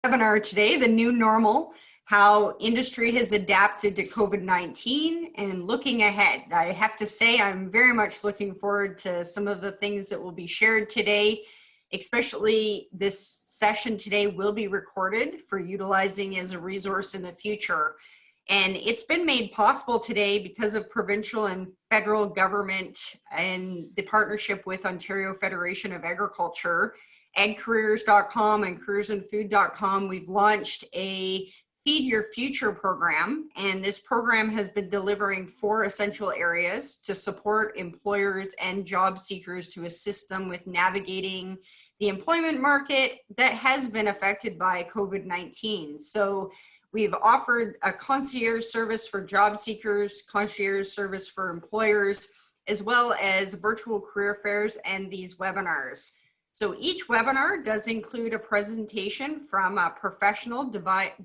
webinar today, The New Normal, how industry has adapted to COVID-19 and looking ahead. I have to say, I'm very much looking forward to some of the things that will be shared today, especially this session today will be recorded for utilizing as a resource in the future. And it's been made possible today because of provincial and federal government and the partnership with Ontario Federation of Agriculture, agcareers.com and careersinfood.com. We've launched a Feed Your Future program, and this program has been delivering 4 essential areas to support employers and job seekers to assist them with navigating the employment market that has been affected by COVID-19. So we've offered a concierge service for job seekers, concierge service for employers, as well as virtual career fairs and these webinars. So each webinar does include a presentation from a professional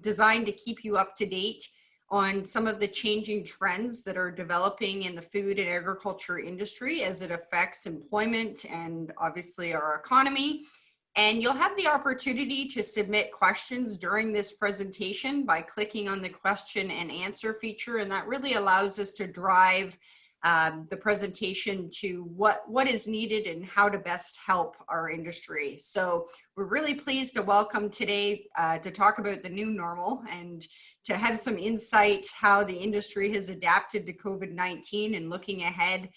designed to keep you up to date on some of the changing trends that are developing in the food and agriculture industry as it affects employment and obviously our economy. And you'll have the opportunity to submit questions during this presentation by clicking on the question and answer feature. And that really allows us to drive the presentation to what is needed and how to best help our industry. So we're really pleased to welcome today to talk about the new normal and to have some insight how the industry has adapted to COVID-19 and looking ahead.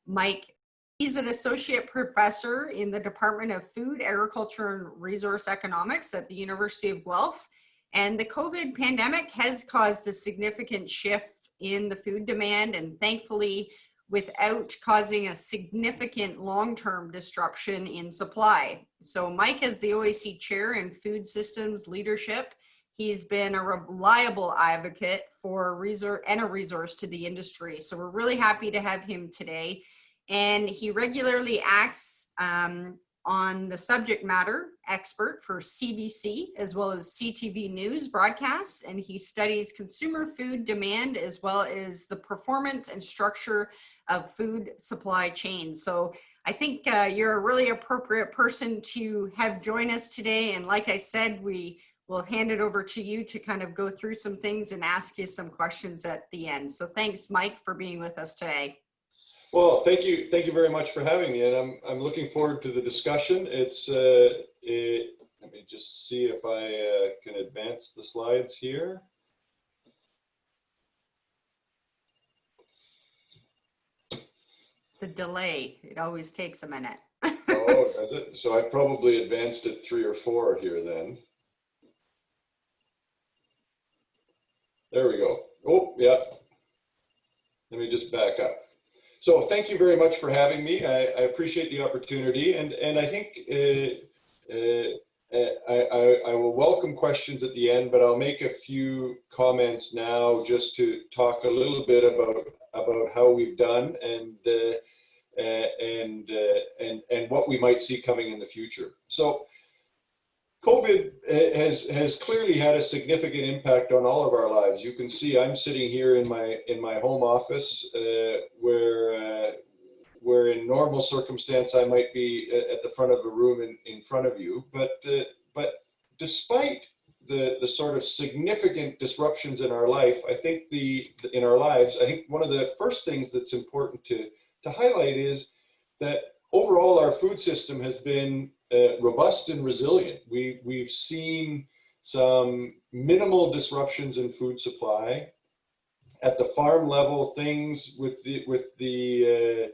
Mike, he's an associate professor in the Department of Food, Agriculture, and Resource Economics at the University of Guelph. And the COVID pandemic has caused a significant shift in the food demand, and thankfully without causing a significant long-term disruption in supply. So Mike is the OAC chair in food systems leadership. He's been a reliable advocate for a resource to the industry. So we're really happy to have him today. And he regularly acts on the subject matter expert for CBC as well as CTV News broadcasts, and he studies consumer food demand as well as the performance and structure of food supply chains. So I think you're a really appropriate person to have join us today. And like I said, we will hand it over to you to kind of go through some things and ask you some questions at the end. So thanks, Mike, for being with us today. Well, thank you very much for having me, and I'm looking forward to the discussion. It's let me just see if I can advance the slides here. The delay, it always takes a minute. Oh, does it? So I've probably advanced it 3 or 4 here then. There we go. Oh, yeah. Let me just back up. So thank you very much for having me. I appreciate the opportunity, and I think I will welcome questions at the end, but I'll make a few comments now just to talk a little bit about how we've done and what we might see coming in the future. So COVID has clearly had a significant impact on all of our lives. You can see I'm sitting here in my home office, where in normal circumstance I might be at the front of a room in front of you. But despite the sort of significant disruptions in our life, I think I think one of the first things that's important to highlight is that overall our food system has been robust and resilient. We've seen some minimal disruptions in food supply. At the farm level, things with the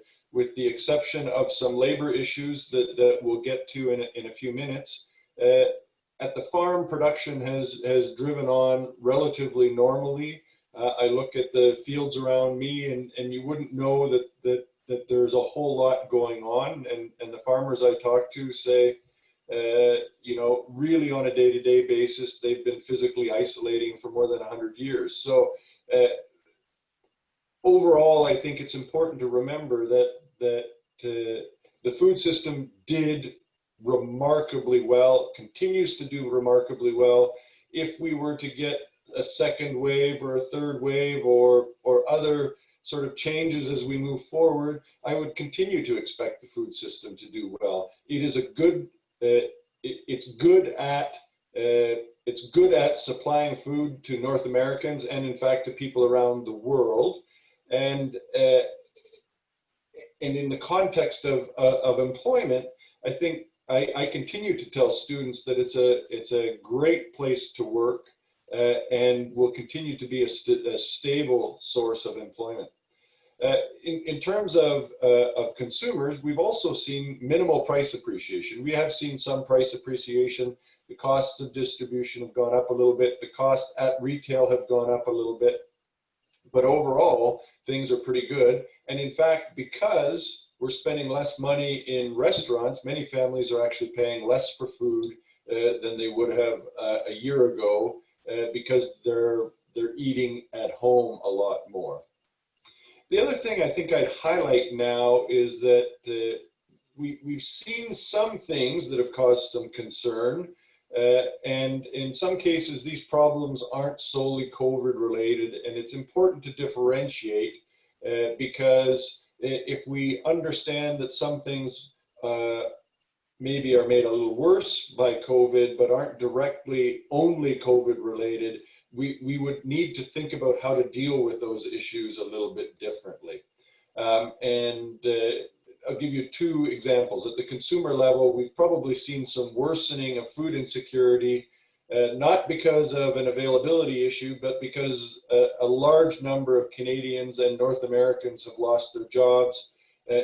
exception of some labor issues that we'll get to in a few minutes, at the farm, production has driven on relatively normally. I look at the fields around me, and you wouldn't know that there's a whole lot going on, and the farmers I talk to say, you know, really on a day-to-day basis, they've been physically isolating for more than 100 years. So overall, I think it's important to remember that the food system did remarkably well, continues to do remarkably well. If we were to get a second wave or a third wave or other sort of changes as we move forward, I would continue to expect the food system to do well. It is a good, it's good at It's good at supplying food to North Americans and, in fact, to people around the world. And in the context of employment, I think I continue to tell students that it's a great place to work and will continue to be a stable source of employment. In terms of consumers, we've also seen minimal price appreciation. We have seen some price appreciation. The costs of distribution have gone up a little bit. The costs at retail have gone up a little bit. But overall, things are pretty good. And in fact, because we're spending less money in restaurants, many families are actually paying less for food than they would have a year ago because they're eating at home a lot more. The other thing I think I'd highlight now is that we've seen some things that have caused some concern. And in some cases, these problems aren't solely COVID related, and it's important to differentiate because if we understand that some things maybe are made a little worse by COVID, but aren't directly only COVID related, we would need to think about how to deal with those issues a little bit differently. I'll give you two examples. At the consumer level, we've probably seen some worsening of food insecurity, not because of an availability issue, but because a large number of Canadians and North Americans have lost their jobs.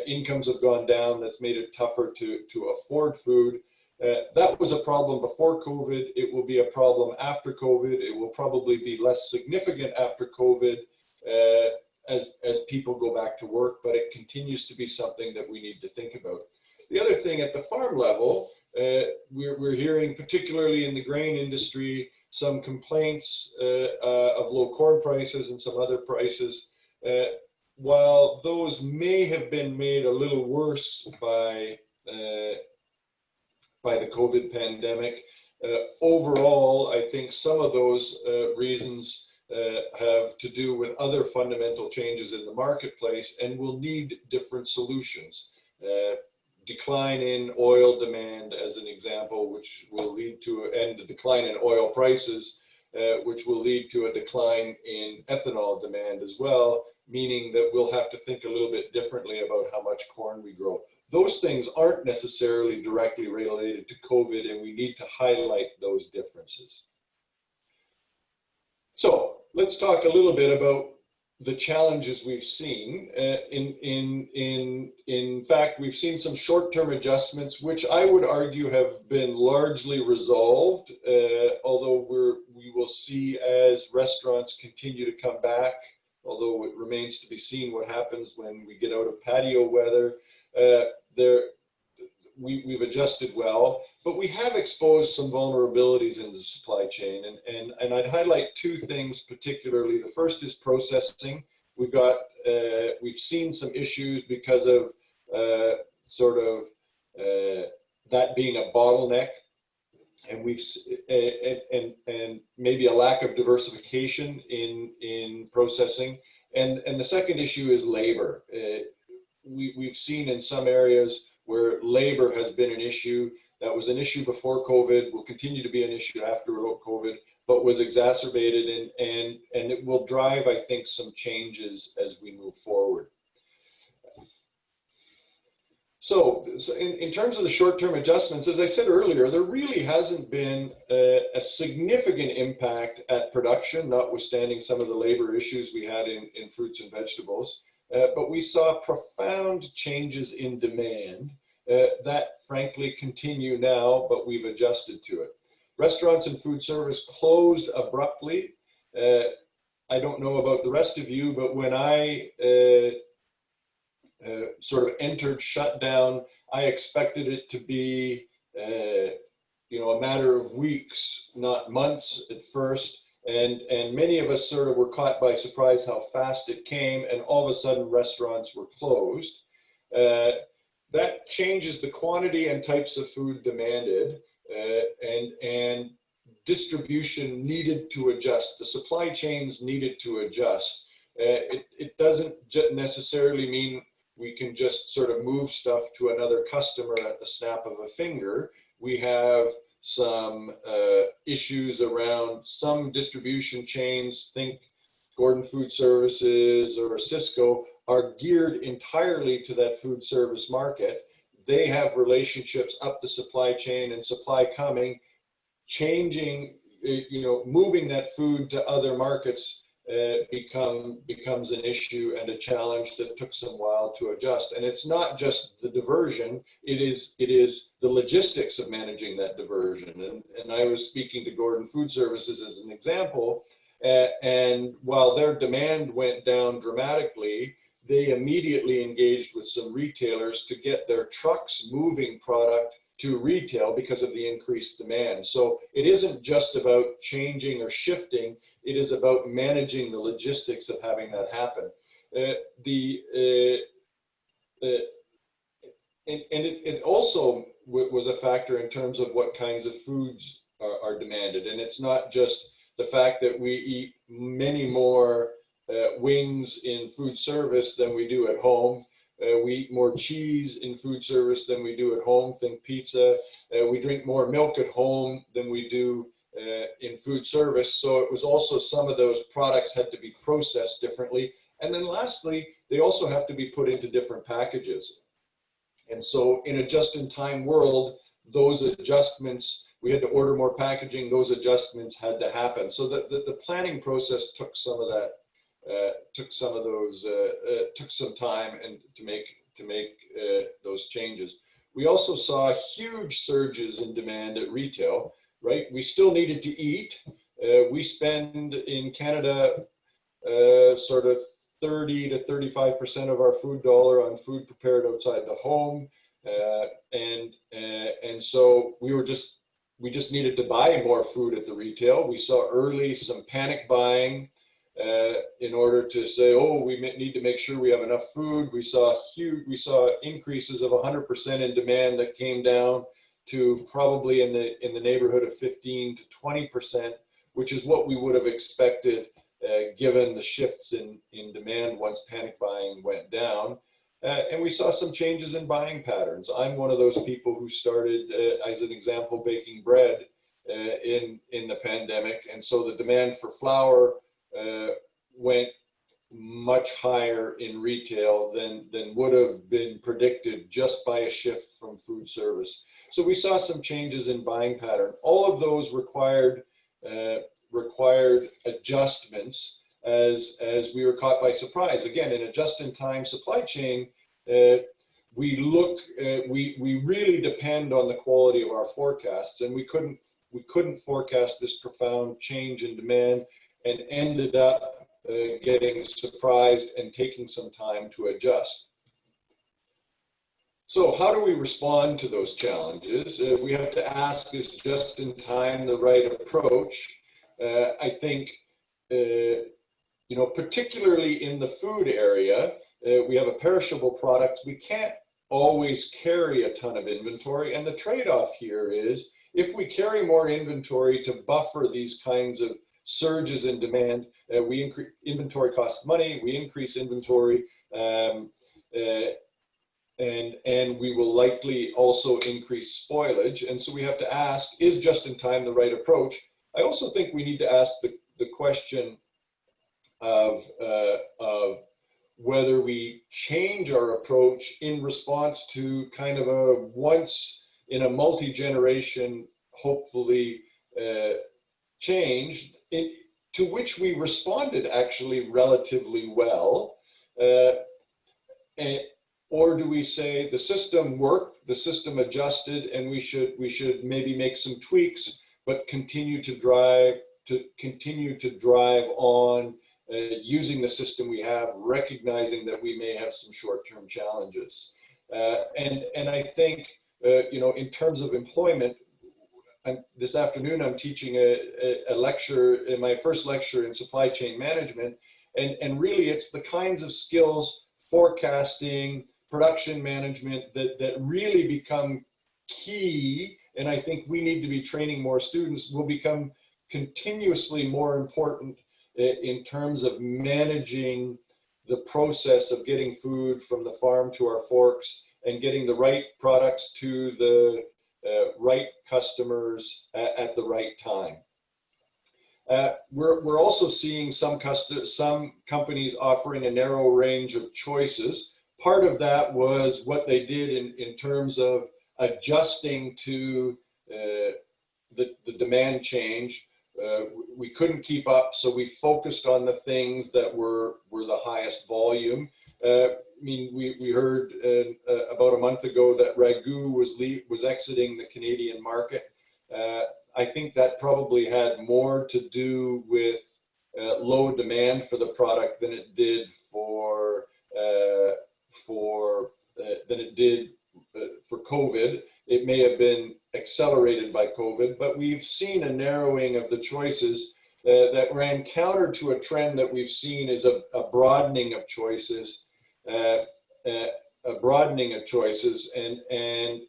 Incomes have gone down. That's made it tougher to afford food. That was a problem before COVID. It will be a problem after COVID. It will probably be less significant after COVID as people go back to work, but it continues to be something that we need to think about. The other thing at the farm level, we're hearing, particularly in the grain industry, some complaints of low corn prices and some other prices. While those may have been made a little worse by the COVID pandemic, overall, I think some of those reasons have to do with other fundamental changes in the marketplace and will need different solutions. Decline in oil demand, as an example, which will lead to, and the decline in oil prices, which will lead to a decline in ethanol demand as well, meaning that we'll have to think a little bit differently about how much corn we grow. Those things aren't necessarily directly related to COVID, and we need to highlight those differences. So let's talk a little bit about the challenges we've seen. In fact, we've seen some short-term adjustments, which I would argue have been largely resolved, although we will see as restaurants continue to come back, although it remains to be seen what happens when we get out of patio weather. We've adjusted well, but we have exposed some vulnerabilities in the supply chain. And I'd highlight two things particularly. The first is processing. We've seen some issues because of that being a bottleneck, and and maybe a lack of diversification in processing. And the second issue is labor. We've seen in some areas where labor has been an issue. That was an issue before COVID, will continue to be an issue after COVID, but was exacerbated, and it will drive, I think, some changes as we move forward. So in terms of the short-term adjustments, as I said earlier, there really hasn't been a significant impact at production, notwithstanding some of the labor issues we had in fruits and vegetables. But we saw profound changes in demand that frankly continue now, but we've adjusted to it. Restaurants and food service closed abruptly. I don't know about the rest of you, but when I sort of entered shutdown, I expected it to be a matter of weeks, not months at first. And many of us sort of were caught by surprise how fast it came, and all of a sudden restaurants were closed. That changes the quantity and types of food demanded, and distribution needed to adjust. The supply chains needed to adjust. It doesn't necessarily mean we can just sort of move stuff to another customer at the snap of a finger. We have some issues around some distribution chains, think Gordon Food Services or Cisco, are geared entirely to that food service market. They have relationships up the supply chain and supply coming, changing, moving that food to other markets becomes an issue and a challenge that took some while to adjust. And it's not just the diversion, it is the logistics of managing that diversion. And I was speaking to Gordon Food Services as an example, and while their demand went down dramatically, they immediately engaged with some retailers to get their trucks moving product to retail because of the increased demand. So it isn't just about changing or shifting, it is about managing the logistics of having that happen. It also was a factor in terms of what kinds of foods are demanded. And it's not just the fact that we eat many more wings in food service than we do at home. We eat more cheese in food service than we do at home, think pizza. We drink more milk at home than we do in food service. So it was also some of those products had to be processed differently. And then lastly, they also have to be put into different packages. And so in a just-in-time world, those adjustments, we had to order more packaging, those adjustments had to happen. So the planning process took some of that. Took some time and to make those changes. We also saw huge surges in demand at retail, right? We still needed to eat. We spend in Canada sort of 30 to 35% of our food dollar on food prepared outside the home. And so we just needed to buy more food at the retail. We saw early some panic buying in order to say, oh, we need to make sure we have enough food. We saw increases of 100% in demand that came down to probably in the neighborhood of 15 to 20%, which is what we would have expected given the shifts in demand once panic buying went down. And we saw some changes in buying patterns. I'm one of those people who started, as an example, baking bread in the pandemic. And so the demand for flour went much higher in retail than would have been predicted just by a shift from food service. So we saw some changes in buying pattern. All of those required adjustments as we were caught by surprise. Again, in a just-in-time supply chain, we really depend on the quality of our forecasts, and we couldn't forecast this profound change in demand, and ended up getting surprised and taking some time to adjust. So how do we respond to those challenges? We have to ask, is just in time the right approach? I think, particularly in the food area, we have a perishable product. We can't always carry a ton of inventory. And the trade-off here is, if we carry more inventory to buffer these kinds of surges in demand, we increase inventory costs money, we increase inventory, and we will likely also increase spoilage. And so we have to ask, is just in time the right approach? I also think we need to ask the question of whether we change our approach in response to kind of a once in a multi-generation, hopefully, change, to which we responded actually relatively well. Or do we say the system worked, the system adjusted, and we should maybe make some tweaks, but continue to drive on using the system we have, recognizing that we may have some short-term challenges. And I think, in terms of employment, this afternoon I'm teaching a lecture, in my first lecture in supply chain management, and really it's the kinds of skills, forecasting, production management, that really become key. And I think we need to be training more students, will become continuously more important in terms of managing the process of getting food from the farm to our forks, and getting the right products to right customers at the right time. We're also seeing some companies offering a narrow range of choices. Part of that was what they did in terms of adjusting to the demand change. We couldn't keep up, so we focused on the things that were the highest volume. I mean, we heard about a month ago that Ragu was exiting the Canadian market. I think that probably had more to do with low demand for the product than it did for COVID. It may have been accelerated by COVID, but we've seen a narrowing of the choices that ran counter to a trend that we've seen is a broadening of choices, and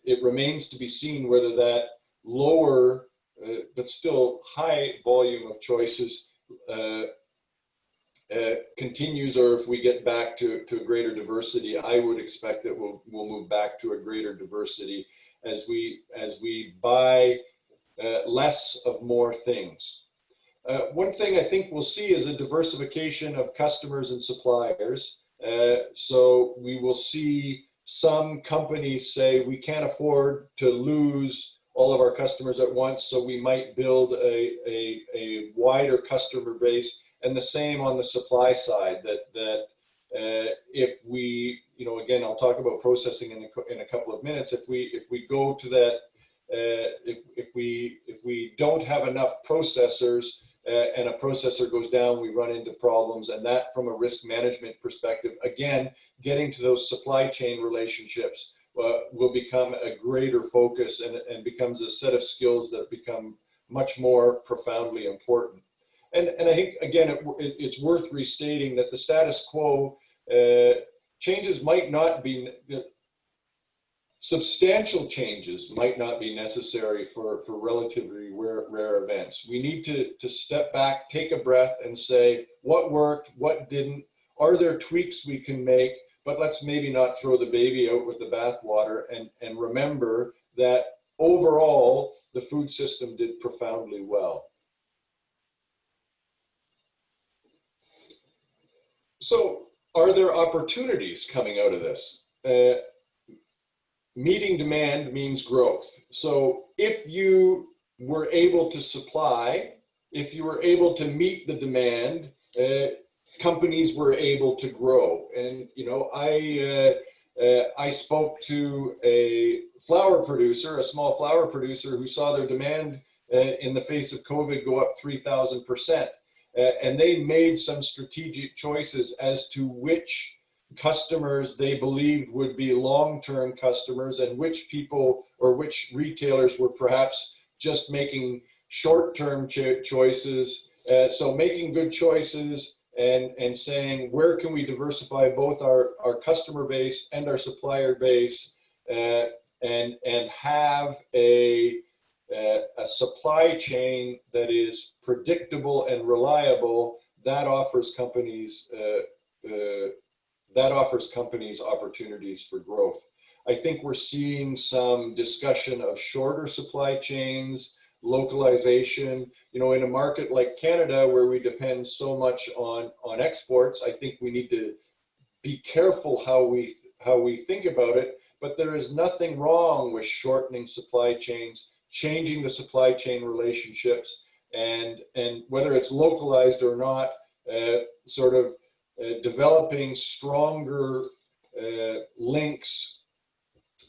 it remains to be seen whether that lower but still high volume of choices continues, or if we get back to a greater diversity. I would expect that we'll move back to a greater diversity as we buy less of more things. One thing I think we'll see is a diversification of customers and suppliers. So we will see some companies say we can't afford to lose all of our customers at once, so we might build a wider customer base. And the same on the supply side, that if we, again, I'll talk about processing in a couple of minutes. If we go to that, if we don't have enough processors and a processor goes down, we run into problems. And that, from a risk management perspective, again, getting to those supply chain relationships will become a greater focus and becomes a set of skills that become much more profoundly important. And I think, again, it's worth restating that the status quo changes might not be, substantial changes might not be necessary for relatively rare events. We need to step back, take a breath, and say, what worked, what didn't? Are there tweaks we can make? But let's maybe not throw the baby out with the bathwater, and remember that overall, the food system did profoundly well. So, are there opportunities coming out of this? Meeting demand means growth. So if you were able to supply, if you were able to meet the demand, companies were able to grow. And I spoke to a flour producer, a small flour producer, who saw their demand in the face of COVID go up 3,000%. And they made some strategic choices as to which customers they believed would be long-term customers, and which people or which retailers were perhaps just making short-term choices. So making good choices and saying, where can we diversify both our customer base and our supplier base, and have a supply chain that is predictable and reliable. That offers companies opportunities for growth. I think we're seeing some discussion of shorter supply chains, localization. In a market like Canada, where we depend so much on exports, I think we need to be careful how we think about it. But there is nothing wrong with shortening supply chains, changing the supply chain relationships, and whether it's localized or not, developing stronger links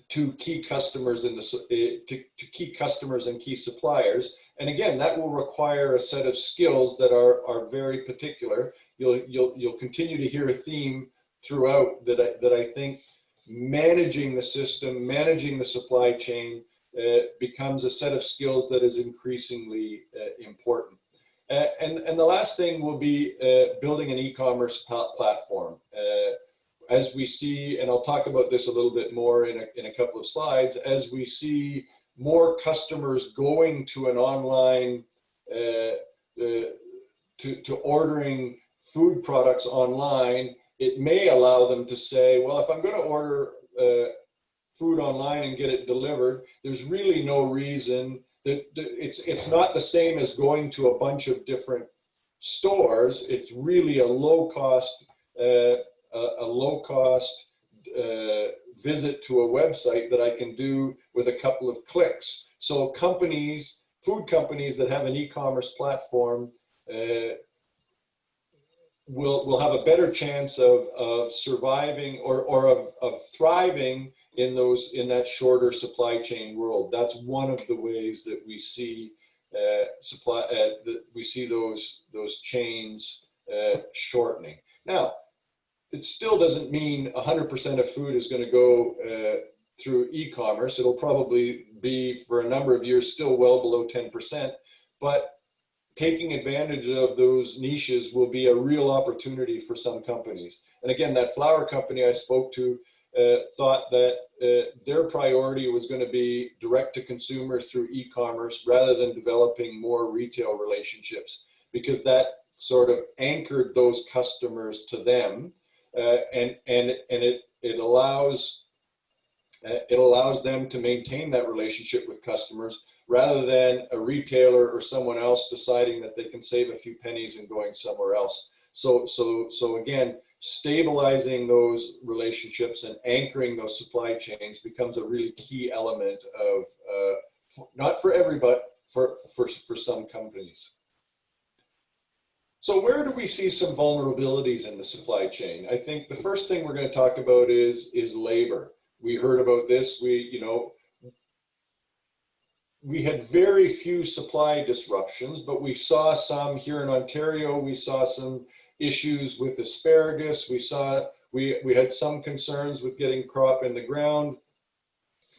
to key customers to key customers and key suppliers. And again, that will require a set of skills that are very particular. You'll continue to hear a theme throughout that I think managing the system, managing the supply chain becomes a set of skills that is increasingly important. And the last thing will be building an e-commerce platform. As we see, and I'll talk about this a little bit more in a couple of slides, as we see more customers going to an online, to ordering food products online, it may allow them to say, well, if I'm going to order food online and get it delivered, there's really no reason that it's not the same as going to a bunch of different stores. It's really a low cost visit to a website that I can do with a couple of clicks. So companies, food companies that have an e-commerce platform will have a better chance of surviving or of thriving in that shorter supply chain world. That's one of the ways that we see those chains shortening. Now, it still doesn't mean 100% of food is going to go through e-commerce. It'll probably be, for a number of years, still well below 10%, but taking advantage of those niches will be a real opportunity for some companies. And again, that flour company I spoke to thought that their priority was going to be direct to consumer through e-commerce rather than developing more retail relationships, because that sort of anchored those customers to them, and it allows them to maintain that relationship with customers rather than a retailer or someone else deciding that they can save a few pennies and going somewhere else. So again, stabilizing those relationships and anchoring those supply chains becomes a really key element of, not for everybody, for some companies. So where do we see some vulnerabilities in the supply chain? I think the first thing we're going to talk about is labor. We heard about this. We had very few supply disruptions, but we saw some here in Ontario. We saw some issues with asparagus. We had some concerns with getting crop in the ground.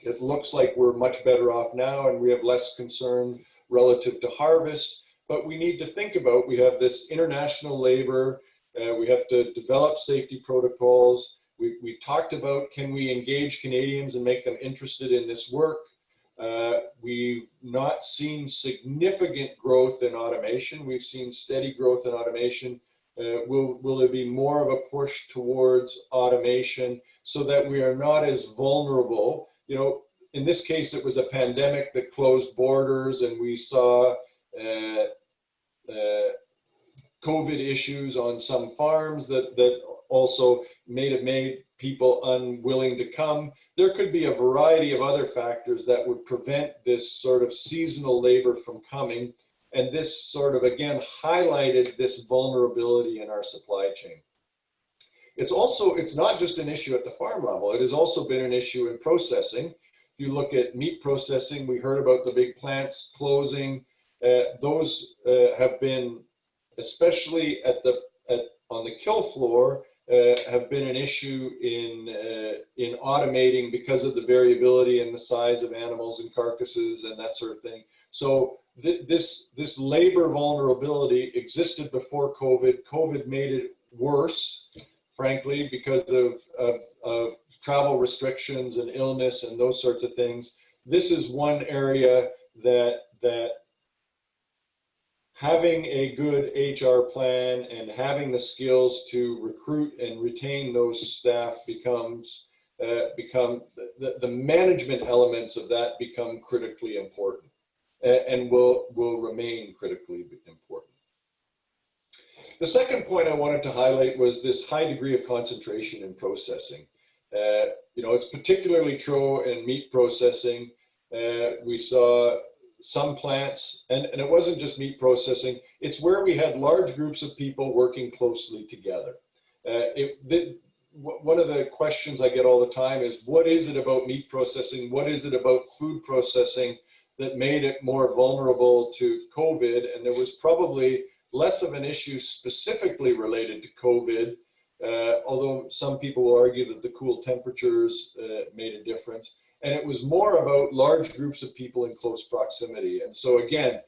It looks like we're much better off now, and we have less concern relative to harvest. But we need to think about, we have this international labor. We have to develop safety protocols. We talked about, can we engage Canadians and make them interested in this work? We've not seen significant growth in automation. We've seen steady growth in automation. Will there be more of a push towards automation so that we are not as vulnerable? In this case, it was a pandemic that closed borders, and we saw COVID issues on some farms that also may have made people unwilling to come. There could be a variety of other factors that would prevent this sort of seasonal labor from coming. And this sort of, again, highlighted this vulnerability in our supply chain. It's not just an issue at the farm level. It has also been an issue in processing. If you look at meat processing, we heard about the big plants closing. Those have been, especially on the kill floor, have been an issue in automating because of the variability in the size of animals and carcasses and that sort of thing. So this labor vulnerability existed before COVID. COVID made it worse, frankly, because of travel restrictions and illness and those sorts of things. This is one area that having a good HR plan and having the skills to recruit and retain those staff become the management elements of that become critically important, and will remain critically important. The second point I wanted to highlight was this high degree of concentration in processing. It's particularly true in meat processing. We saw some plants, and it wasn't just meat processing, it's where we had large groups of people working closely together. One of the questions I get all the time is, what is it about meat processing? What is it about food processing that made it more vulnerable to COVID? And there was probably less of an issue specifically related to COVID, although some people will argue that the cool temperatures made a difference. And it was more about large groups of people in close proximity. And so again,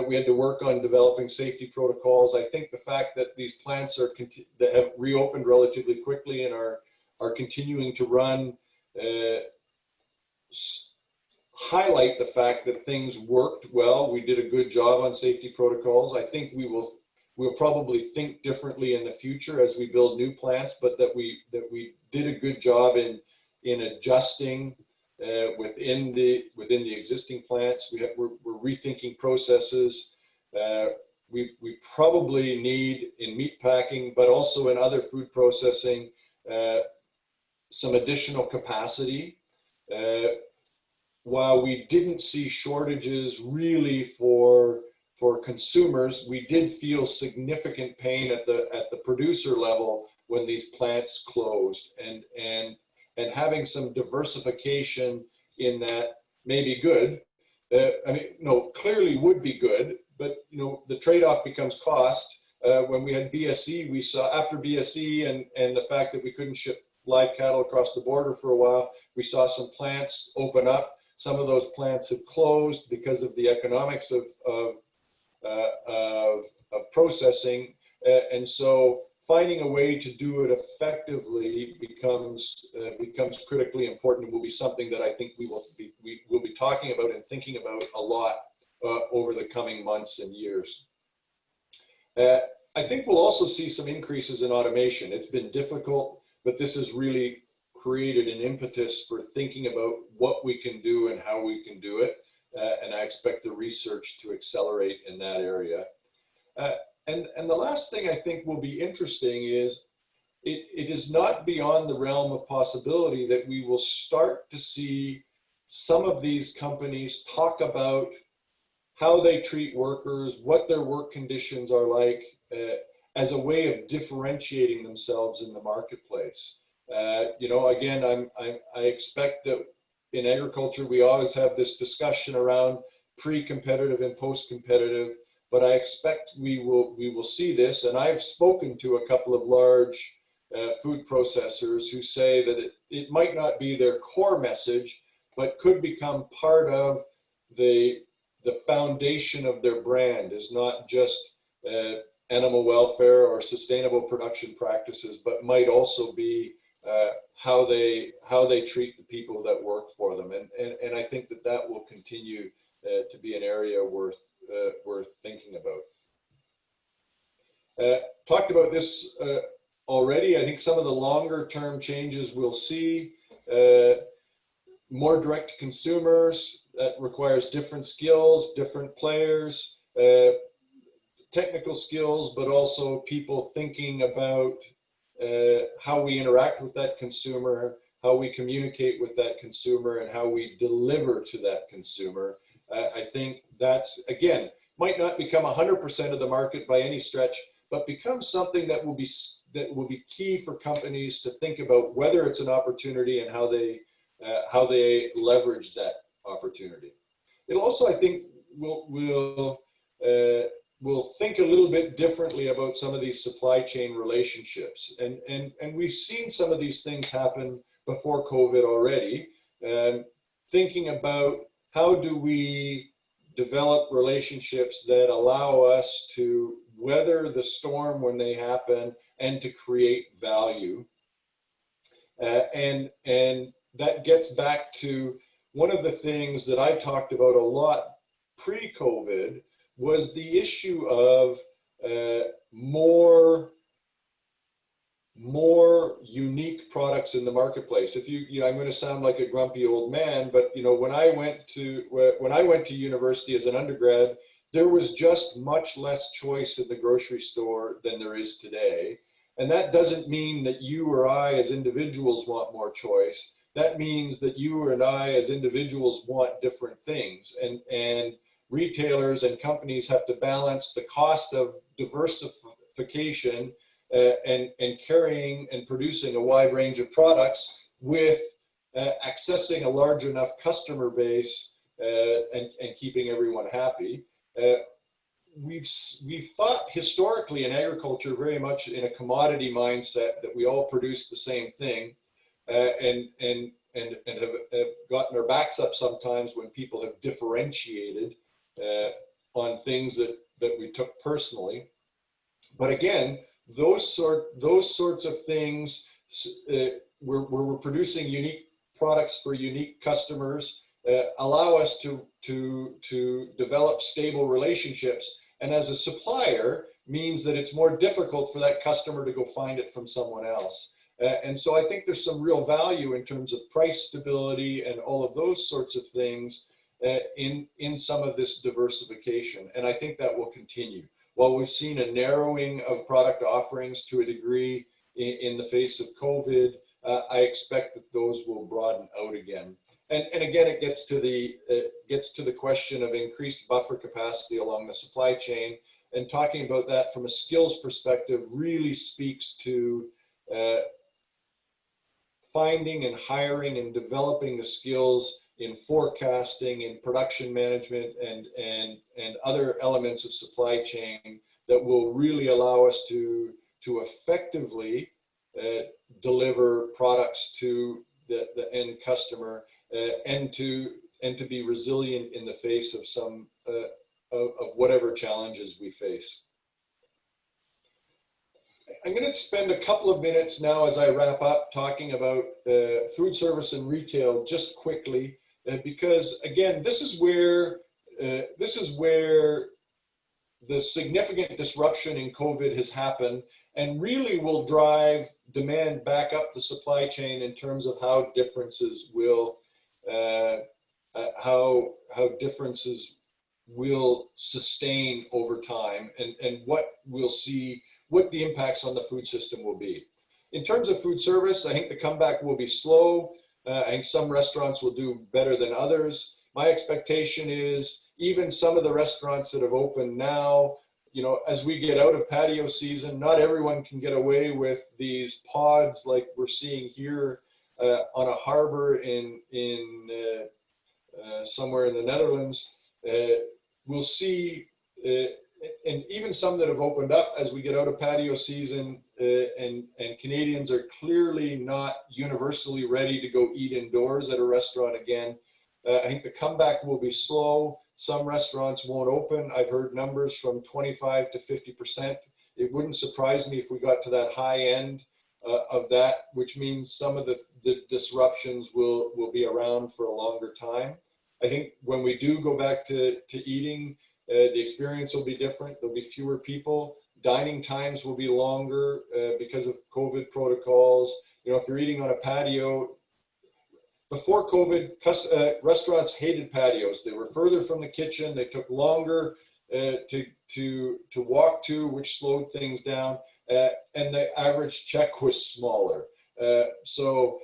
we had to work on developing safety protocols. I think the fact that these plants that have reopened relatively quickly and are continuing to run highlight the fact that things worked well. We did a good job on safety protocols. I think we'll probably think differently in the future as we build new plants, but that we did a good job in adjusting within the existing plants. We're rethinking processes. We probably need in meat packing, but also in other food processing, some additional capacity. While we didn't see shortages really for consumers, we did feel significant pain at the producer level when these plants closed, and having some diversification in that may be good. I mean, no, clearly would be good, but the trade-off becomes cost. When we had BSE, we saw after BSE and the fact that we couldn't ship live cattle across the border for a while, we saw some plants open up. Some of those plants have closed because of the economics of processing, and so finding a way to do it effectively becomes critically important, and will be something that I think we will be talking about and thinking about a lot over the coming months and years. I think we'll also see some increases in automation. It's been difficult, but this has really created an impetus for thinking about what we can do and how we can do it. And I expect the research to accelerate in that area. And the last thing I think will be interesting is it is not beyond the realm of possibility that we will start to see some of these companies talk about how they treat workers, what their work conditions are like, as a way of differentiating themselves in the marketplace. Again, I expect that in agriculture, we always have this discussion around pre-competitive and post-competitive, but I expect we will see this. And I've spoken to a couple of large food processors who say that it might not be their core message, but could become part of the foundation of their brand, is not just animal welfare or sustainable production practices, but might also be how they treat the people that work for them, and I think that will continue to be an area worth thinking about. Talked about this already. I think some of the longer term changes we'll see, more direct to consumers. That requires different skills, different players, technical skills, but also people thinking about how we interact with that consumer, how we communicate with that consumer, and how we deliver to that consumer. I think that's, again, might not become 100% of the market by any stretch, but becomes something that will be key for companies to think about whether it's an opportunity and how they leverage that opportunity. It'll also, I think, we'll think a little bit differently about some of these supply chain relationships. And we've seen some of these things happen before COVID already. Thinking about how do we develop relationships that allow us to weather the storm when they happen and to create value. And that gets back to one of the things that I talked about a lot pre-COVID was the issue of more unique products in the marketplace. If I'm going to sound like a grumpy old man, but when I went to university as an undergrad, there was just much less choice in the grocery store than there is today. And that doesn't mean that you or I as individuals want more choice. That means that you and I as individuals want different things. And retailers and companies have to balance the cost of diversification and carrying and producing a wide range of products with accessing a large enough customer base and keeping everyone happy. We've thought historically in agriculture very much in a commodity mindset that we all produce the same thing, and have gotten our backs up sometimes when people have differentiated on things that we took personally. But again, those sorts of things, we're producing unique products for unique customers, allow us to develop stable relationships. And as a supplier means that it's more difficult for that customer to go find it from someone else. And so I think there's some real value in terms of price stability and all of those sorts of things in some of this diversification. And I think that will continue. While we've seen a narrowing of product offerings to a degree in the face of COVID, I expect that those will broaden out again. And again, it gets to the question of increased buffer capacity along the supply chain. And talking about that from a skills perspective really speaks to finding and hiring and developing the skills in forecasting, in production management, and other elements of supply chain that will really allow us to effectively deliver products to the end customer and to be resilient in the face of some of whatever challenges we face. I'm going to spend a couple of minutes now as I wrap up talking about food service and retail just quickly, because again, this is where the significant disruption in COVID has happened and really will drive demand back up the supply chain in terms of how differences will sustain over time and what we'll see, what the impacts on the food system will be. In terms of food service, I think the comeback will be slow. I think some restaurants will do better than others. My expectation is even some of the restaurants that have opened now, you know, as we get out of patio season, not everyone can get away with these pods like we're seeing here on a harbor in somewhere in the Netherlands. We'll see, and even some that have opened up as we get out of patio season, and Canadians are clearly not universally ready to go eat indoors at a restaurant again. I think the comeback will be slow. Some restaurants won't open. I've heard numbers from 25 to 50%. It wouldn't surprise me if we got to that high end of that, which means some of the disruptions will be around for a longer time. I think when we do go back to eating, the experience will be different. There'll be fewer people. Dining times will be longer because of COVID protocols. You know, if you're eating on a patio, before COVID, restaurants hated patios. They were further from the kitchen. They took longer to walk to, which slowed things down. And the average check was smaller. So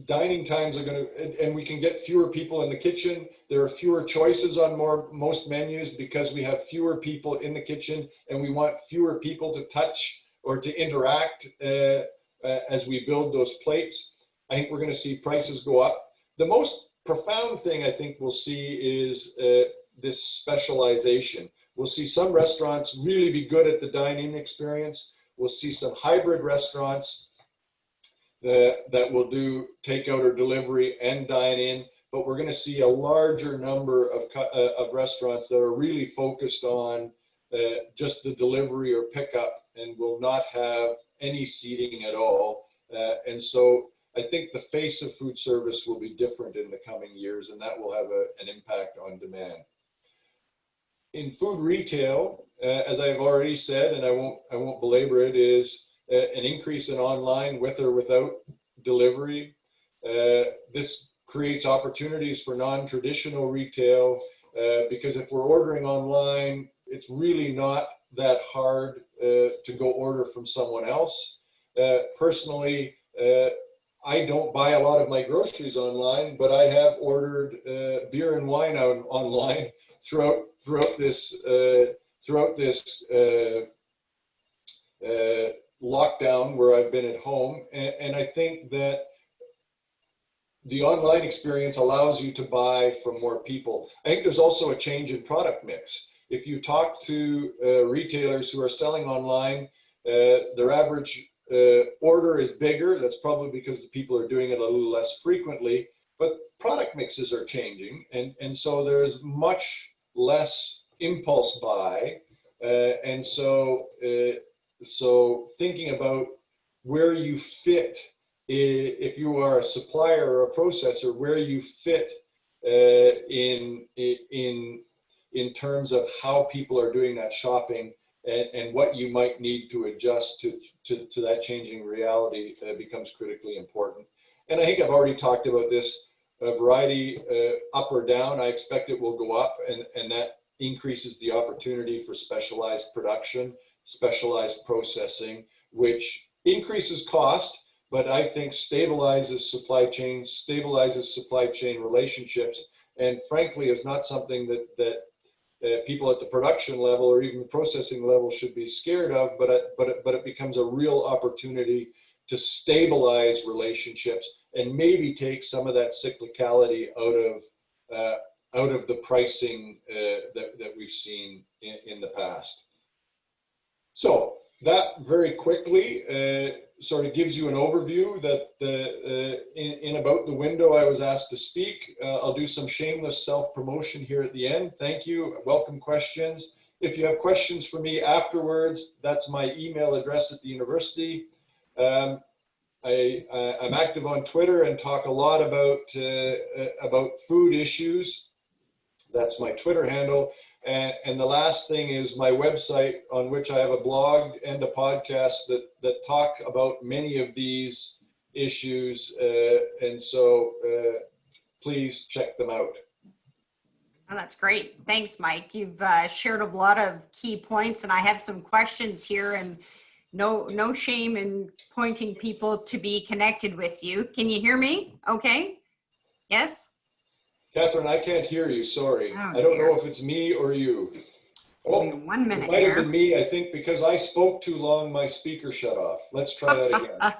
dining times are going to, and we can get fewer people in the kitchen. There are fewer choices on most menus because we have fewer people in the kitchen, and we want fewer people to touch or to interact as we build those plates. I think we're going to see prices go up. The most profound thing I think we'll see is this specialization. We'll see some restaurants really be good at the dine-in experience. We'll see some hybrid restaurants that will do takeout or delivery and dine-in, but we're going to see a larger number of restaurants that are really focused on just the delivery or pickup and will not have any seating at all. And so I think the face of food service will be different in the coming years, and that will have an impact on demand. In food retail, as I've already said, and I won't belabor it, is an increase in online with or without delivery. This creates opportunities for non-traditional retail because if we're ordering online, it's really not that hard to go order from someone else. Personally, I don't buy a lot of my groceries online, but I have ordered beer and wine online throughout this lockdown where I've been at home, and I think that the online experience allows you to buy from more people. I think there's also a change in product mix. If you talk to retailers who are selling online, their average order is bigger. That's probably because the people are doing it a little less frequently, but product mixes are changing, and so there's much less impulse buy, and so thinking about where you fit, if you are a supplier or a processor, where you fit in terms of how people are doing that shopping and what you might need to adjust to that changing reality becomes critically important. And I think I've already talked about this variety up or down. I expect it will go up, and that increases the opportunity for specialized production, specialized processing, which increases cost, but I think stabilizes supply chains, stabilizes supply chain relationships, and frankly is not something that people at the production level or even the processing level should be scared of, but it becomes a real opportunity to stabilize relationships and maybe take some of that cyclicality out of the pricing that we've seen in the past. So that very quickly sort of gives you an overview that in about the window I was asked to speak. I'll do some shameless self-promotion here at the end. Thank you. Welcome questions. If you have questions for me afterwards, that's my email address at the university. I'm active on Twitter and talk a lot about food issues. That's my Twitter handle. And the last thing is my website, on which I have a blog and a podcast that talk about many of these issues. And so please check them out. Oh, that's great. Thanks, Mike. You've shared a lot of key points, and I have some questions here, and no shame in pointing people to be connected with you. Can you hear me? Okay. Yes? Catherine, I can't hear you. Sorry. Oh, I don't know if it's me or you. Give me 1 minute it might here. have been me. I think because I spoke too long, my speaker shut off. Let's try that again.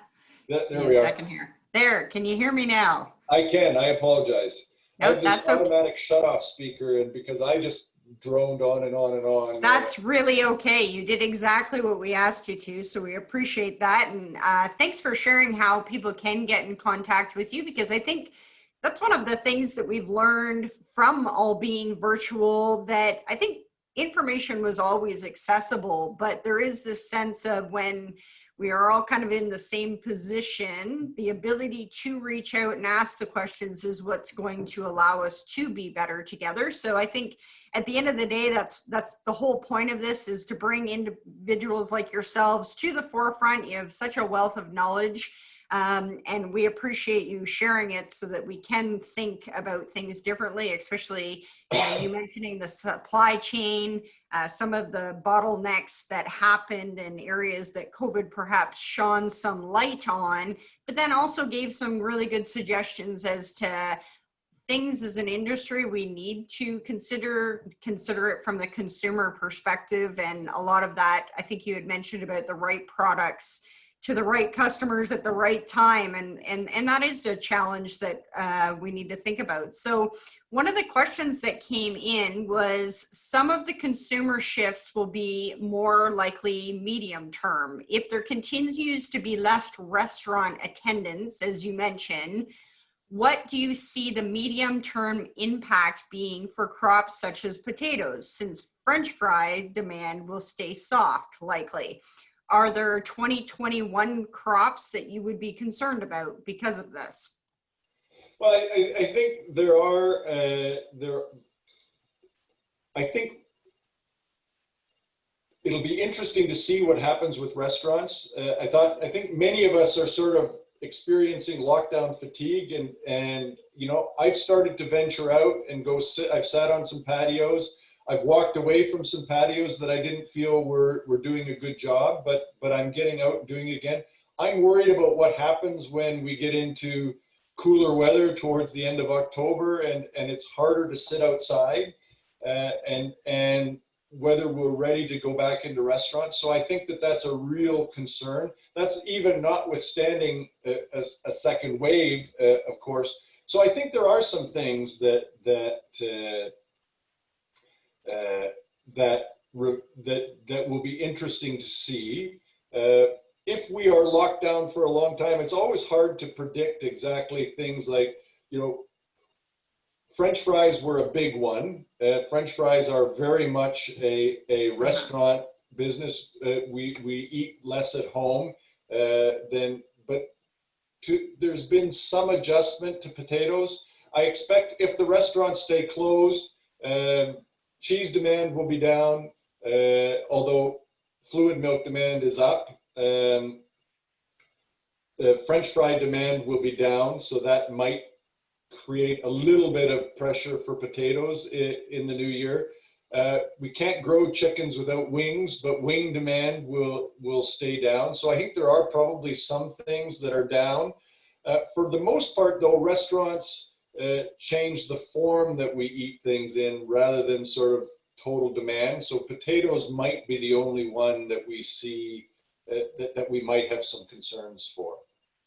There we are. Second here. There. Can you hear me now? I can. I apologize. No, I have that's this automatic shut off speaker, and because I just droned on and on and on. That's really okay. You did exactly what we asked you to, so we appreciate that. And thanks for sharing how people can get in contact with you, because I think that's one of the things that we've learned from all being virtual, that I think information was always accessible, but there is this sense of when we are all kind of in the same position, the ability to reach out and ask the questions is what's going to allow us to be better together. So I think at the end of the day, that's the whole point of this, is to bring individuals like yourselves to the forefront. You have such a wealth of knowledge. And we appreciate you sharing it so that we can think about things differently, especially you mentioning the supply chain, some of the bottlenecks that happened in areas that COVID perhaps shone some light on, but then also gave some really good suggestions as to things as an industry we need to consider it from the consumer perspective. And a lot of that, I think you had mentioned about the right products to the right customers at the right time. And that is a challenge that we need to think about. So one of the questions that came in was, some of the consumer shifts will be more likely medium term. If there continues to be less restaurant attendance, as you mentioned, what do you see the medium term impact being for crops such as potatoes, since French fry demand will stay soft likely? Are there 2021 crops that you would be concerned about because of this? Well, I think there are, I think it'll be interesting to see what happens with restaurants. I think many of us are sort of experiencing lockdown fatigue, and you know, I've started to venture out and go sit. I've sat on some patios. I've walked away from some patios that I didn't feel were doing a good job, but I'm getting out and doing it again. I'm worried about what happens when we get into cooler weather towards the end of October, and it's harder to sit outside, and whether we're ready to go back into restaurants. So I think that's a real concern. That's even notwithstanding a second wave, of course. So I think there are some things that will be interesting to see. If we are locked down for a long time, it's always hard to predict exactly things like, you know, French fries were a big one. French fries are very much a restaurant business. We eat less at home there's been some adjustment to potatoes. I expect if the restaurants stay closed, cheese demand will be down, although fluid milk demand is up. The French fry demand will be down, so that might create a little bit of pressure for potatoes in the new year. We can't grow chickens without wings, but wing demand will stay down. So I think there are probably some things that are down. For the most part, though, restaurants change the form that we eat things in rather than sort of total demand. So potatoes might be the only one that we see that we might have some concerns for.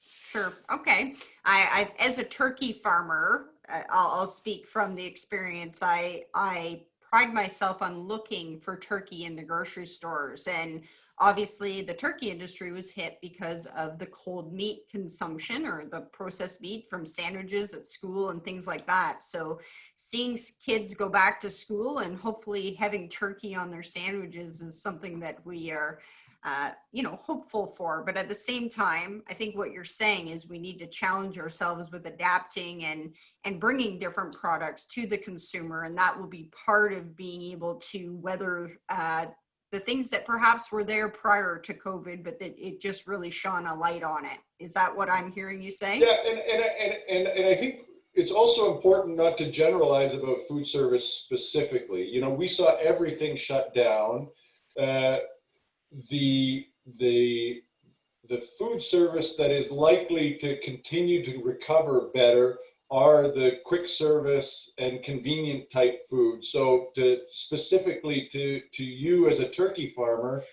Sure. Okay. I as a turkey farmer, I'll speak from the experience. I pride myself on looking for turkey in the grocery stores, and obviously the turkey industry was hit because of the cold meat consumption or the processed meat from sandwiches at school and things like that. So seeing kids go back to school and hopefully having turkey on their sandwiches is something that we are hopeful for. But at the same time, I think what you're saying is we need to challenge ourselves with adapting and bringing different products to the consumer, and that will be part of being able to weather the things that perhaps were there prior to COVID, but that it just really shone a light on it. Is that what I'm hearing you say? Yeah, and I think it's also important not to generalize about food service specifically. You know, we saw everything shut down. The food service that is likely to continue to recover better are the quick service and convenient type food. So specifically to you as a turkey farmer,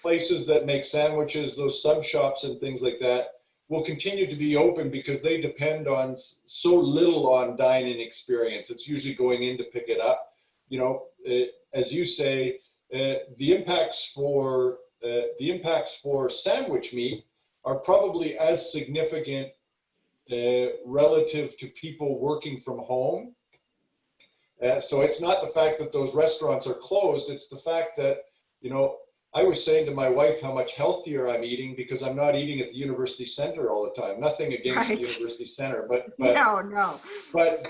places that make sandwiches, those sub shops and things like that will continue to be open because they depend on so little on dine-in experience. It's usually going in to pick it up. You know, as you say, the impacts for sandwich meat are probably as significant relative to people working from home. So it's not the fact that those restaurants are closed, it's the fact that, you know, I was saying to my wife how much healthier I'm eating because I'm not eating at the university center all the time. Nothing against the university center, but no. But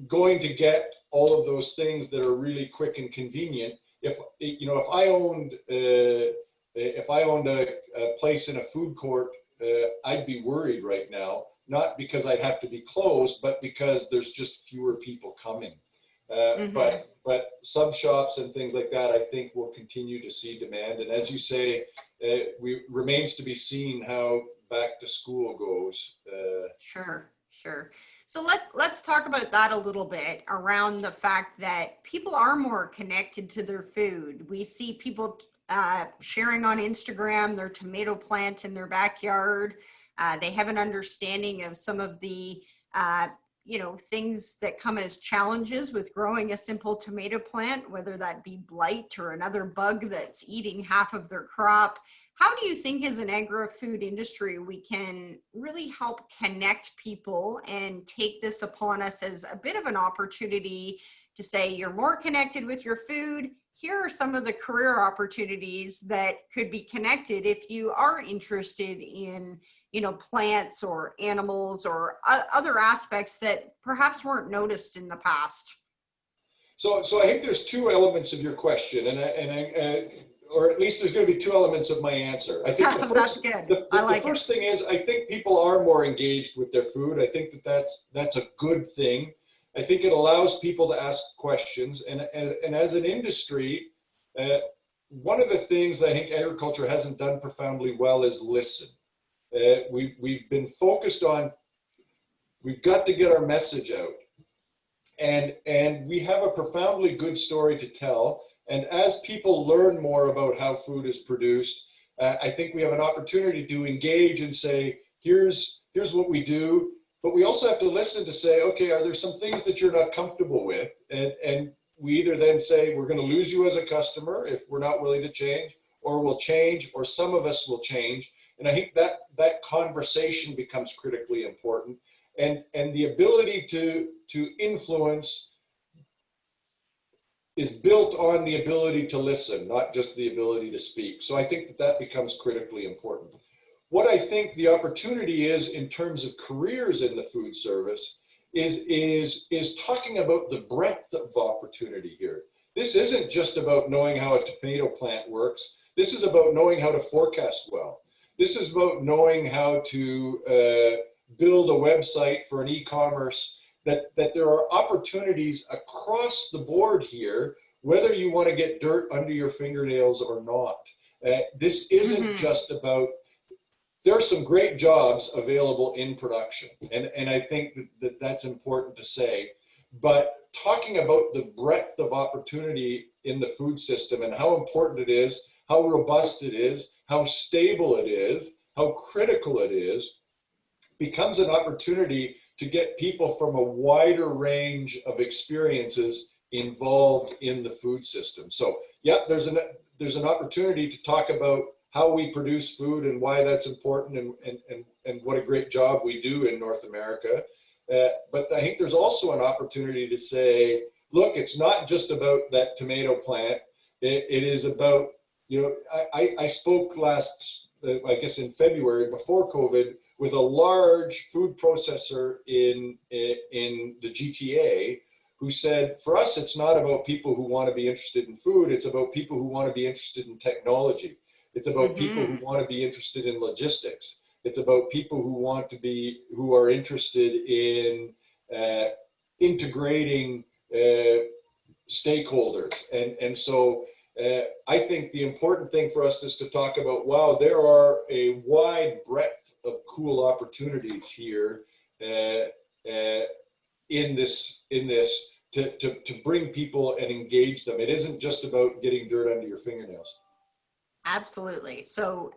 going to get all of those things that are really quick and convenient. If I owned a place in a food court, I'd be worried right now, not because I'd have to be closed, but because there's just fewer people coming. But sub shops and things like that, I think will continue to see demand. And as you say, remains to be seen how back to school goes. Sure. So let's talk about that a little bit around the fact that people are more connected to their food. We see people sharing on Instagram their tomato plant in their backyard. They have an understanding of some of the things that come as challenges with growing a simple tomato plant, whether that be blight or another bug that's eating half of their crop. How do you think as an agri-food industry we can really help connect people and take this upon us as a bit of an opportunity to say you're more connected with your food? Here are some of the career opportunities that could be connected if you are interested in plants or animals or other aspects that perhaps weren't noticed in the past. So I think there's two elements of your question, or at least there's going to be two elements of my answer. I think the first, That's good. the first thing is I think people are more engaged with their food. I think that's a good thing. I think it allows people to ask questions, and as an industry, one of the things I think agriculture hasn't done profoundly well is listen. We've been focused on, we've got to get our message out, and we have a profoundly good story to tell. And as people learn more about how food is produced, I think we have an opportunity to engage and say, here's what we do. But we also have to listen to say, okay, are there some things that you're not comfortable with? And we either then say, we're going to lose you as a customer if we're not willing to change, or we'll change, or some of us will change. And I think that conversation becomes critically important. And the ability to influence is built on the ability to listen, not just the ability to speak. So I think that becomes critically important. What I think the opportunity is in terms of careers in the food service is talking about the breadth of opportunity here. This isn't just about knowing how a tomato plant works. This is about knowing how to forecast well. This is about knowing how to build a website for an e-commerce, that there are opportunities across the board here, whether you want to get dirt under your fingernails or not. This isn't just about, there are some great jobs available in production, and I think that's important to say. But talking about the breadth of opportunity in the food system and how important it is, how robust it is, how stable it is, how critical it is, becomes an opportunity to get people from a wider range of experiences involved in the food system. So yeah, there's an opportunity to talk about how we produce food and why that's important, and what a great job we do in North America. But I think there's also an opportunity to say, look, it's not just about that tomato plant. It is about, you know, I spoke last, I guess in February before COVID, with a large food processor in the GTA, who said, for us, it's not about people who want to be interested in food. It's about people who want to be interested in technology. It's about people who want to be interested in logistics. It's about people who are interested in integrating stakeholders. And so I think the important thing for us is to talk about, wow, there are a wide breadth of cool opportunities here in this to bring people and engage them. It isn't just about getting dirt under your fingernails. Absolutely. So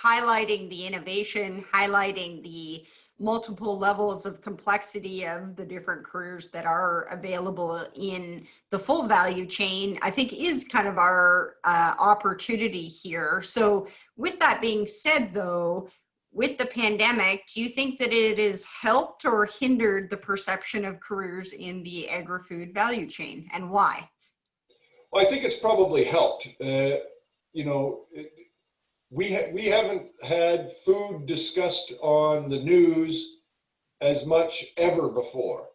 highlighting the innovation, highlighting the multiple levels of complexity of the different careers that are available in the full value chain, I think is kind of our opportunity here. So with that being said, though, with the pandemic, do you think that it has helped or hindered the perception of careers in the agri-food value chain, and why? Well, I think it's probably helped. You know, we haven't had food discussed on the news as much ever before.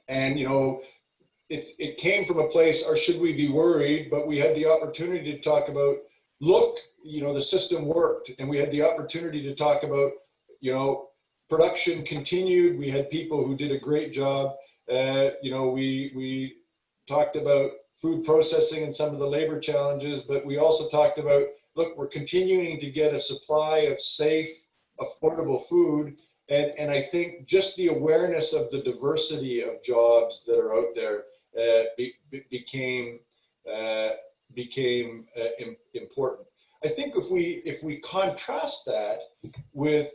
And, you know, it came from a place, or should we be worried? But we had the opportunity to talk about, look, you know, the system worked. And we had the opportunity to talk about, you know, production continued. We had people who did a great job. You know, we talked about food processing and some of the labor challenges, but we also talked about, look, we're continuing to get a supply of safe, affordable food. And I think just the awareness of the diversity of jobs that are out there became important. I think if we contrast that with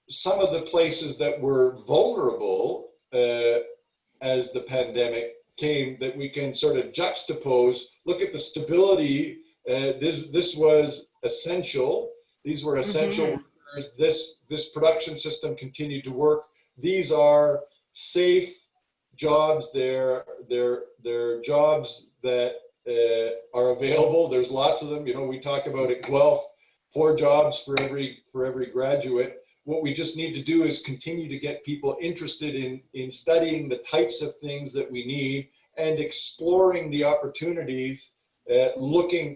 some of the places that were vulnerable as the pandemic came, that we can sort of juxtapose, look at the stability. This was essential. These were essential workers. This production system continued to work. These are safe jobs. They're jobs that are available. There's lots of them. You know, we talk about at Guelph, 4 jobs for every graduate. What we just need to do is continue to get people interested in studying the types of things that we need and exploring the opportunities,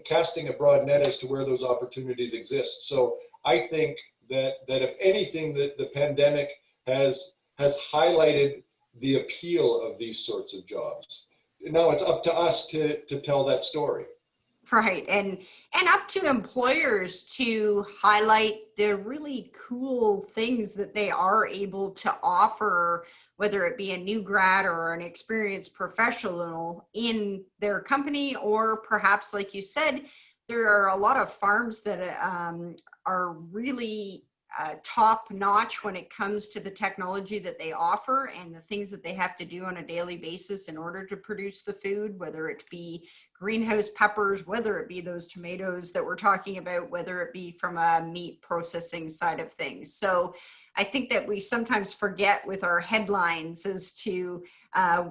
casting a broad net as to where those opportunities exist. So I think that if anything, that the pandemic has highlighted the appeal of these sorts of jobs. Now it's up to us to tell that story. Right. And up to employers to highlight the really cool things that they are able to offer, whether it be a new grad or an experienced professional in their company, or perhaps, like you said, there are a lot of farms that are really top notch when it comes to the technology that they offer and the things that they have to do on a daily basis in order to produce the food, whether it be greenhouse peppers, whether it be those tomatoes that we're talking about, whether it be from a meat processing side of things. So I think that we sometimes forget with our headlines as to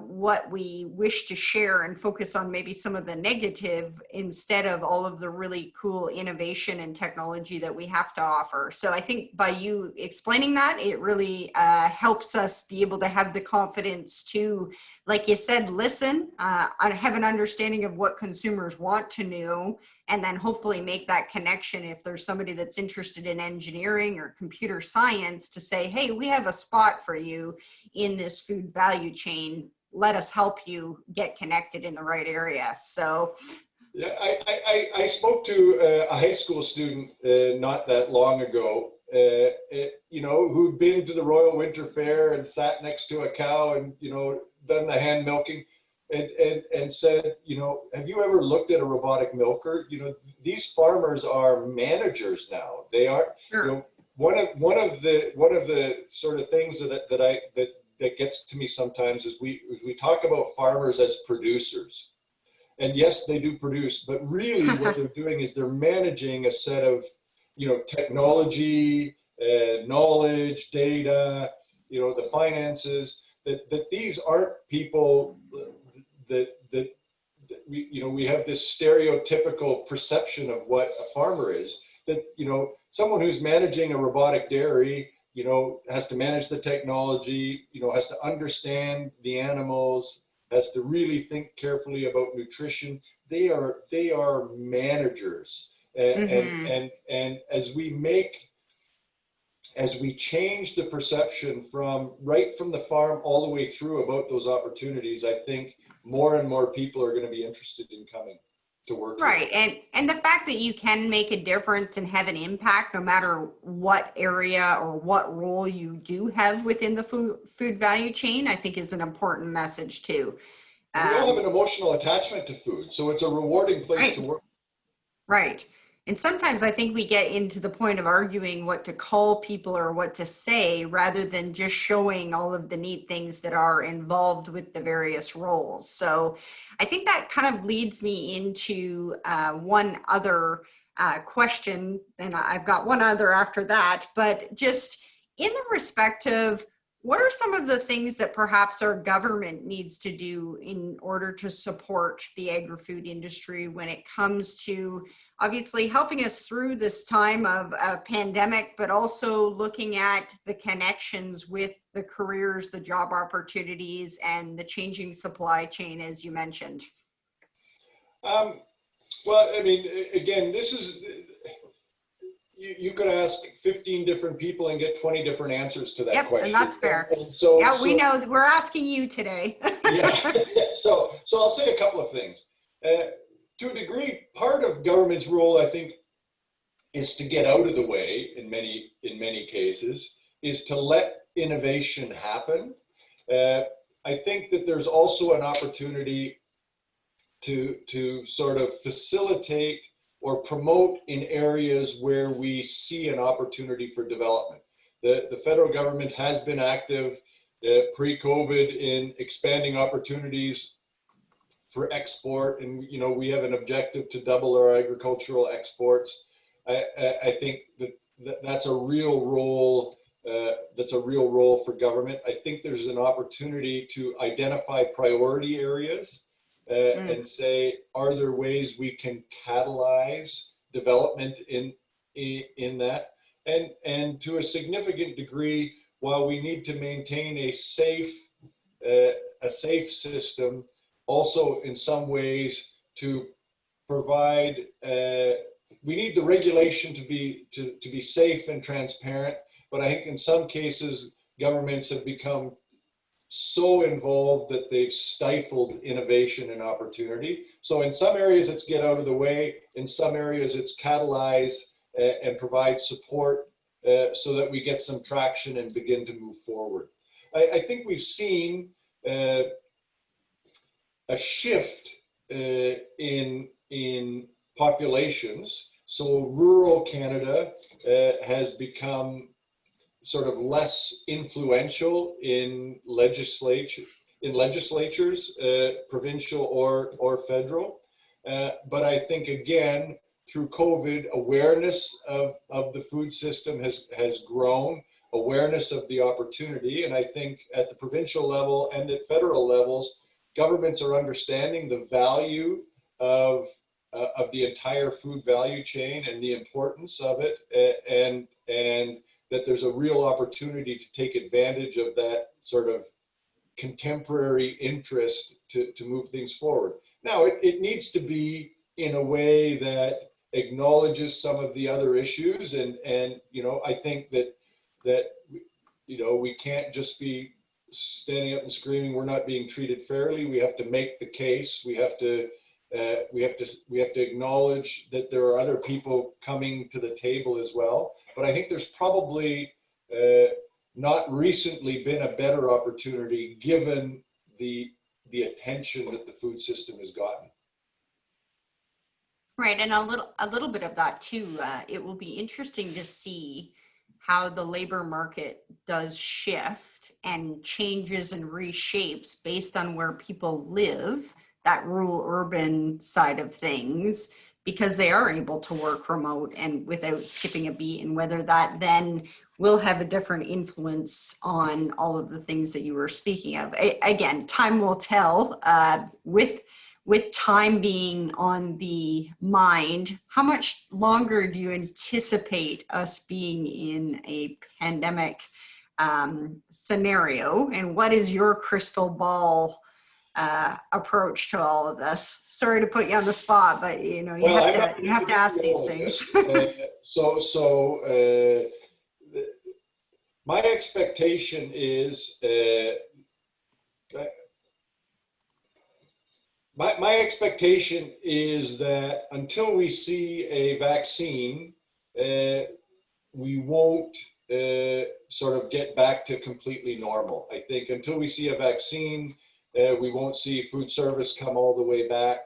what we wish to share and focus on maybe some of the negative instead of all of the really cool innovation and technology that we have to offer. So I think by you explaining that, it really helps us be able to have the confidence to, like you said, listen, have an understanding of what consumers want to know, and then hopefully make that connection if there's somebody that's interested in engineering or computer science to say, hey, we have a spot for you in this food value chain. Let us help you get connected in the right area. So yeah, I spoke to a high school student not that long ago, who'd been to the Royal Winter Fair and sat next to a cow and, done the hand milking and said, have you ever looked at a robotic milker? These farmers are managers now. They are, sure. One of the sort of things that gets to me sometimes is we talk about farmers as producers. And yes, they do produce, but really what they're doing is they're managing a set of, technology, knowledge, data, the finances, that these aren't people that we have this stereotypical perception of what a farmer is, that, someone who's managing a robotic dairy, has to manage the technology, has to understand the animals, has to really think carefully about nutrition. They are managers, and as we change the perception from right from the farm all the way through about those opportunities, I think more and more people are going to be interested in coming to work right here. and the fact that you can make a difference and have an impact no matter what area or what role you do have within the food value chain, I think is an important message too. We all have an emotional attachment to food, so it's a rewarding place right to work. Right. And sometimes I think we get into the point of arguing what to call people or what to say rather than just showing all of the neat things that are involved with the various roles. So I think that kind of leads me into one other question, and I've got one other after that, but just in the respect of what are some of the things that perhaps our government needs to do in order to support the agri-food industry when it comes to obviously helping us through this time of a pandemic, but also looking at the connections with the careers, the job opportunities, and the changing supply chain, as you mentioned? Well, I mean, again, this is, you could ask 15 different people and get 20 different answers to that question. And that's fair. And so, yeah, we know that we're asking you today. yeah. So I'll say a couple of things. To a degree, part of government's role, I think, is to get out of the way in many cases, is to let innovation happen. I think that there's also an opportunity to sort of facilitate or promote in areas where we see an opportunity for development. The federal government has been active pre-COVID in expanding opportunities for export, and we have an objective to double our agricultural exports. I think that's a real role. That's a real role for government. I think there's an opportunity to identify priority areas and say, are there ways we can catalyze development in that? And to a significant degree, while we need to maintain a safe system, also in some ways to provide, we need the regulation to be safe and transparent, but I think in some cases governments have become so involved that they've stifled innovation and opportunity. So in some areas it's get out of the way, in some areas it's catalyze and provide support so that we get some traction and begin to move forward. I think we've seen a shift in populations. So rural Canada has become sort of less influential in legislatures, provincial or federal. But I think again, through COVID, awareness of the food system has grown, awareness of the opportunity. And I think at the provincial level and at federal levels, governments are understanding the value of the entire food value chain and the importance of it, and that there's a real opportunity to take advantage of that sort of contemporary interest to move things forward. Now, it needs to be in a way that acknowledges some of the other issues, and I think that we can't just be standing up and screaming we're not being treated fairly. We have to make the case. We have to acknowledge that there are other people coming to the table as well. But I think there's probably not recently been a better opportunity given the attention that the food system has gotten. Right, and a little bit of that too. It will be interesting to see how the labor market does shift and changes and reshapes based on where people live, that rural urban side of things, because they are able to work remote and without skipping a beat, and whether that then will have a different influence on all of the things that you were speaking of. Again, time will tell. With time being on the mind, how much longer do you anticipate us being in a pandemic scenario? And what is your crystal ball approach to all of this? Sorry to put you on the spot, but you have to ask these things. My expectation is my expectation is that until we see a vaccine, we won't sort of get back to completely normal. I think until we see a vaccine, we won't see food service come all the way back.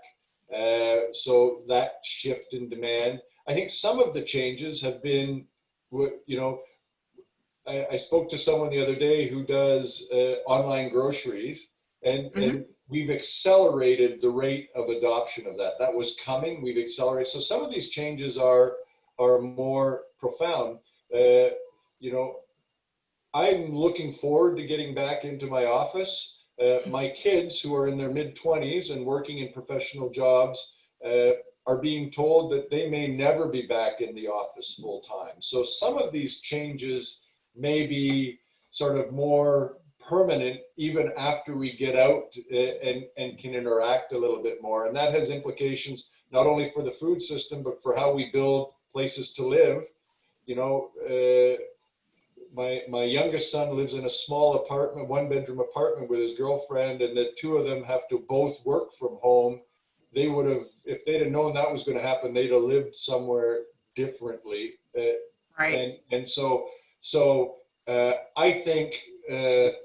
So that shift in demand. I think some of the changes have been, I spoke to someone the other day who does online groceries, and we've accelerated the rate of adoption of that. That was coming, we've accelerated. So some of these changes are more profound. I'm looking forward to getting back into my office. My kids, who are in their mid-20s and working in professional jobs, are being told that they may never be back in the office full time. So some of these changes may be sort of more permanent even after we get out and can interact a little bit more. And that has implications not only for the food system, but for how we build places to live. My youngest son lives in a small apartment, 1-bedroom apartment with his girlfriend, and the two of them have to both work from home. They would have, if they'd have known that was going to happen, they'd have lived somewhere differently. Right. And so I think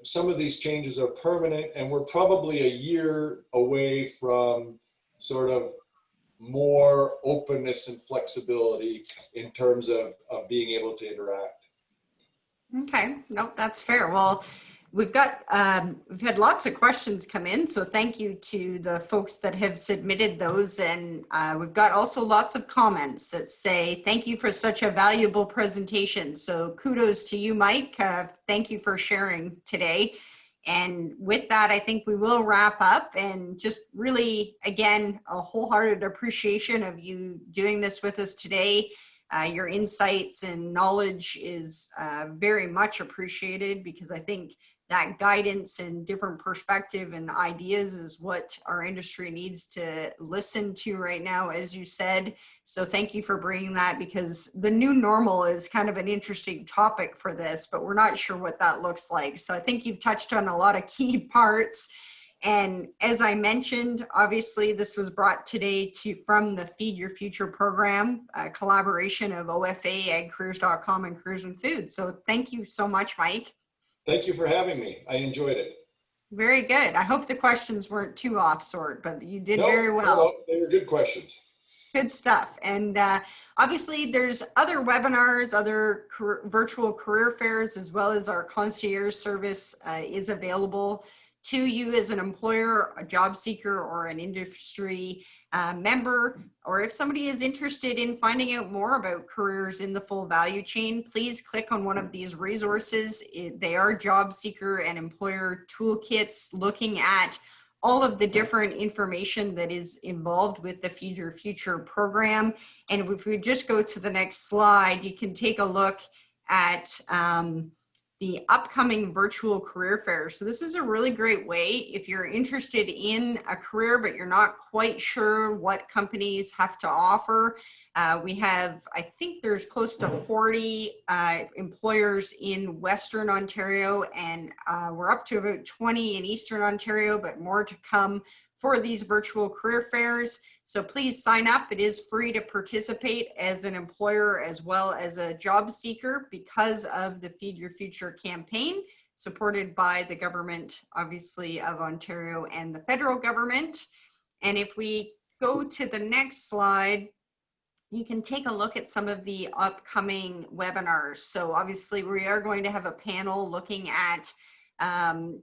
some of these changes are permanent, and we're probably a year away from sort of more openness and flexibility in terms of being able to interact. Okay, nope, that's fair. Well, we've had lots of questions come in, so thank you to the folks that have submitted those. And we've got also lots of comments that say, thank you for such a valuable presentation. So kudos to you, Mike. Thank you for sharing today. And with that, I think we will wrap up, and just really, again, a wholehearted appreciation of you doing this with us today. Your insights and knowledge is very much appreciated, because I think that guidance and different perspective and ideas is what our industry needs to listen to right now, as you said. So thank you for bringing that, because the new normal is kind of an interesting topic for this, but we're not sure what that looks like. So I think you've touched on a lot of key parts. And as I mentioned, obviously this was brought today from the Feed Your Future program, a collaboration of OFA, AgCareers.com, and Careers in Food. So thank you so much, Mike. Thank you for having me. I enjoyed it. Very good. I hope the questions weren't too off sort, but you did very well. No, they were good questions. Good stuff. And obviously there's other webinars, other virtual career fairs, as well as our concierge service is available to you as an employer, a job seeker, or an industry member. Or if somebody is interested in finding out more about careers in the full value chain, please click on one of these resources. They are job seeker and employer toolkits, looking at all of the different information that is involved with the Feed Your Future program. And if we just go to the next slide, you can take a look at the upcoming virtual career fair. So this is a really great way if you're interested in a career, but you're not quite sure what companies have to offer. We have, I think there's close to 40 employers in Western Ontario, and we're up to about 20 in Eastern Ontario, but more to come for these virtual career fairs. So please sign up. It is free to participate as an employer as well as a job seeker because of the Feed Your Future campaign, supported by the government, obviously, of Ontario and the federal government. And if we go to the next slide, you can take a look at some of the upcoming webinars. So obviously we are going to have a panel looking at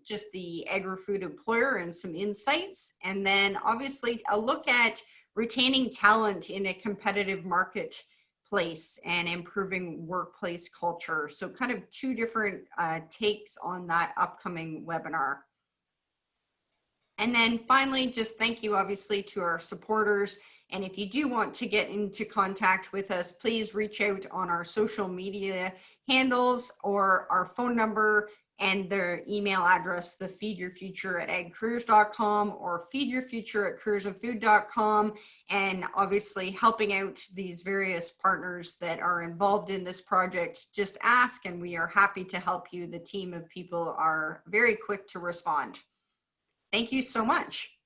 just the Agri-Food employer and some insights. And then obviously a look at retaining talent in a competitive marketplace and improving workplace culture. So kind of two different takes on that upcoming webinar. And then finally, just thank you obviously to our supporters. And if you do want to get into contact with us, please reach out on our social media handles or our phone number and their email address, the feedyourfuture@agcareers.com or feedyourfuture@careersandfood.com. And obviously helping out these various partners that are involved in this project, just ask and we are happy to help you. The team of people are very quick to respond. Thank you so much.